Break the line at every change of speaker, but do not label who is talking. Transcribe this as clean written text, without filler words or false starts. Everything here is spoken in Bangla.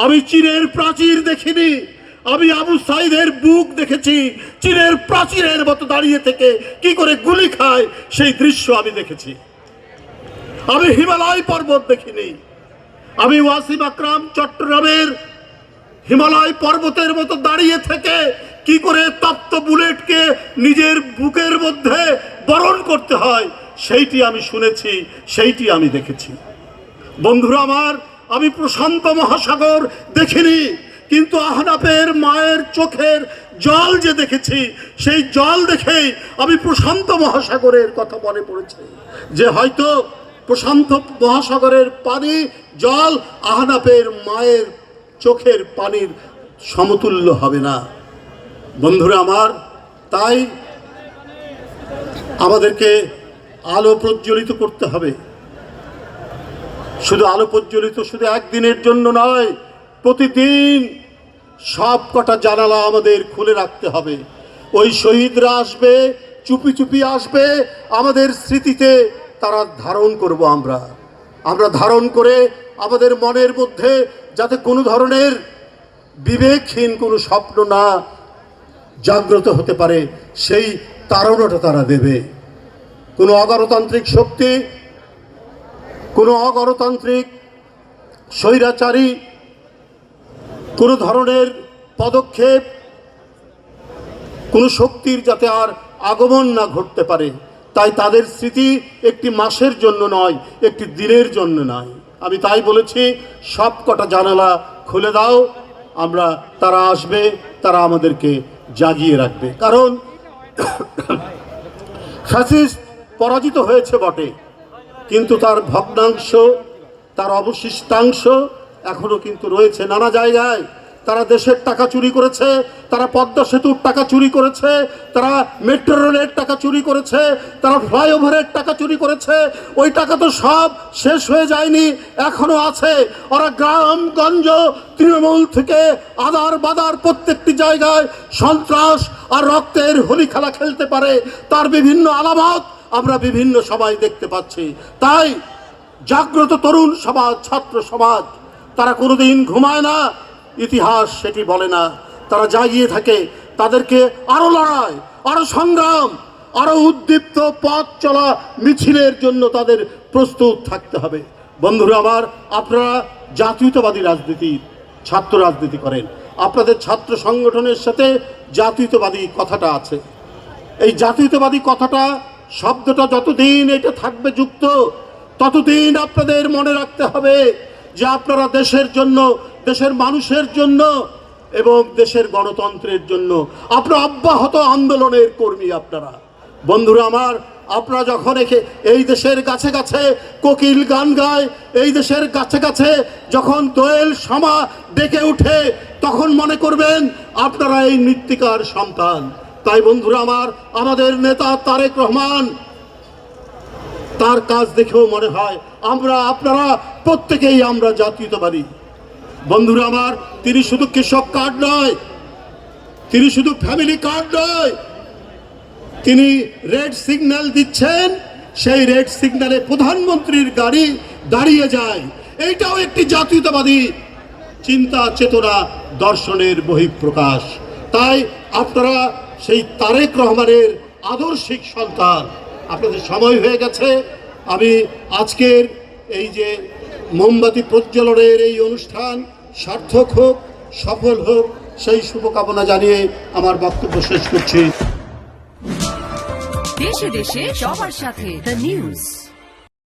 আমি চীনের প্রাচীর দেখিনি, আমি আবু সাইদের বুক দেখেছি। চীনের প্রাচীরের মতো দাঁড়িয়ে থেকে কি করে গুলি খায় সেই দৃশ্য আমি দেখেছি। আমি হিমালয় পর্বত দেখিনি, আমি ওয়াসিম আকরাম চট্টগ্রামের হিমালয় পর্বতের মতো দাঁড়িয়ে থেকে কি করে তপ্ত বুলেটকে নিজের বুকের মধ্যে বরণ করতে হয় সেইটি আমি শুনেছি, সেইটি আমি দেখেছি। বন্ধুরা আমার, আমি প্রশান্ত মহাসাগর দেখিনি, কিন্তু আহনাফের মায়ের চোখের জল যে দেখেছি, সেই জল দেখেই আমি প্রশান্ত মহাসাগরের কথা মনে পড়েছে যে হয়তো প্রশান্ত মহাসাগরের পানি জল আহনাফের মায়ের চোখের পানির সমতুল্য হবে না। বন্ধুরা আমার, তাই আমাদেরকে আলো প্রজ্বলিত করতে হবে। শুধু আলো প্রজ্বলিত শুধু একদিনের জন্য নয়, প্রতিদিন সব কটা জানালা আমাদের খুলে রাখতে হবে। ওই শহীদরা আসবে, চুপি চুপি আসবে, আমাদের স্মৃতিতে তারা ধারণ করব। আমরা ধারণ করে আমাদের মনের মধ্যে যাতে কোনো ধরনের বিবেকহীন কোনো স্বপ্ন না জাগ্রত হতে পারে সেই তাড়নাটা তারা দেবে। কোনো অগণতান্ত্রিক শক্তি, কোনো অগণতান্ত্রিক স্বৈরাচারী কোনো ধরনের পদক্ষেপ, কোনো শক্তির যাতে আর আগমন না ঘটতে পারে, তাই তাদের স্মৃতি একটি মাসের জন্য নয়, একটি দিনের জন্য নয়। আমি তাই বলেছি, সব কটা জানালা খুলে দাও, তারা আসবে, তারা আমাদেরকে জাগিয়ে রাখবে। কারণ ফ্যাসিস্ট পরাজিত হয়েছে বটে, কিন্তু তার ভগ্নাংশ, তার অবশিষ্টাংশ এখনো কিন্তু রয়েছে নানা জায়গায়। তারা দেশের টাকা চুরি করেছে, তারা পদ্মা সেতুর টাকা চুরি করেছে, তারা মেট্রো রেলের টাকা চুরি করেছে, তারা ফ্লাইওভারের টাকা চুরি করেছে। ওই টাকা তো সব শেষ হয়ে যায়নি, এখনো আছে। ওরা গ্রামগঞ্জ তৃণমূল থেকে আদার বাদার প্রত্যেকটি জায়গায় সন্ত্রাস আর রক্তের হোলি খেলা খেলতে পারে, তার বিভিন্ন আলামত আমরা বিভিন্ন সবাই দেখতে পাচ্ছি। তাই জাগ্রত তরুণ সমাজ, ছাত্র সমাজ, তারা কোনোদিন ঘুমায় না, ইতিহাস সেটি বলে না, তারা জাগিয়ে থাকে। তাদেরকে আরো লড়াই, আরো সংগ্রাম, আরো উদ্দীপ্ত পথ চলা মিছিলের জন্য তাদের প্রস্তুত থাকতে হবে। বন্ধুরা আমার, আপনারা জাতীয়তাবাদী রাজনীতি, ছাত্র রাজনীতি করেন, আপনাদের ছাত্র সংগঠনের সাথে জাতীয়তাবাদী কথাটা আছে। এই জাতীয়তাবাদী কথাটা, শব্দটা যতদিন এটা থাকবে যুক্ত, ততদিন আপনাদের মনে রাখতে হবে যে আপনারা দেশের জন্য, দেশের মানুষের জন্য এবং দেশের গণতন্ত্রের জন্য আপনারা অব্যাহত আন্দোলনের কর্মী। আপনারা বন্ধুরা আমার, আপনারা যখন এই দেশের কাছে কাছে কোকিল গান গায়, এই দেশের কাছে কাছে যখন দোয়েল শামা ডেকে উঠে, তখন মনে করবেন আপনারা এই মৃত্তিকার সন্তান। তাই বন্ধুরা আমার, আমাদের নেতা তারেক রহমান, তার কাজ দেখেও মনে হয় আপনারা প্রত্যেকেই আমরা জাতীয়তাবাদী। বন্ধুরা আমার, তিনি শুধু কৃষক কার্ড নয়, তিনি শুধু ফ্যামিলি কার্ড নয়, তিনি রেড সিগন্যাল দিচ্ছেন, সেই রেড সিগন্যালে প্রধানমন্ত্রীর গাড়ি দাঁড়িয়ে যায়। এইটাও একটি জাতীয়তাবাদী চিন্তা চেতনা দর্শনের বহিঃপ্রকাশ। তাই আপনারা সেই তারেক রহমানের আদর্শিক সন্তান। আপনাদের সময় হয়ে গেছে। আমি আজকের এই যে মোমবাতি প্রজ্বলনের এই অনুষ্ঠান সার্থক হোক, সফল হোক, সেই শুভকামনা জানিয়ে আমার বক্তব্য শেষ করছি।
দেশে দেশে সবার সাথে দ্য নিউজ।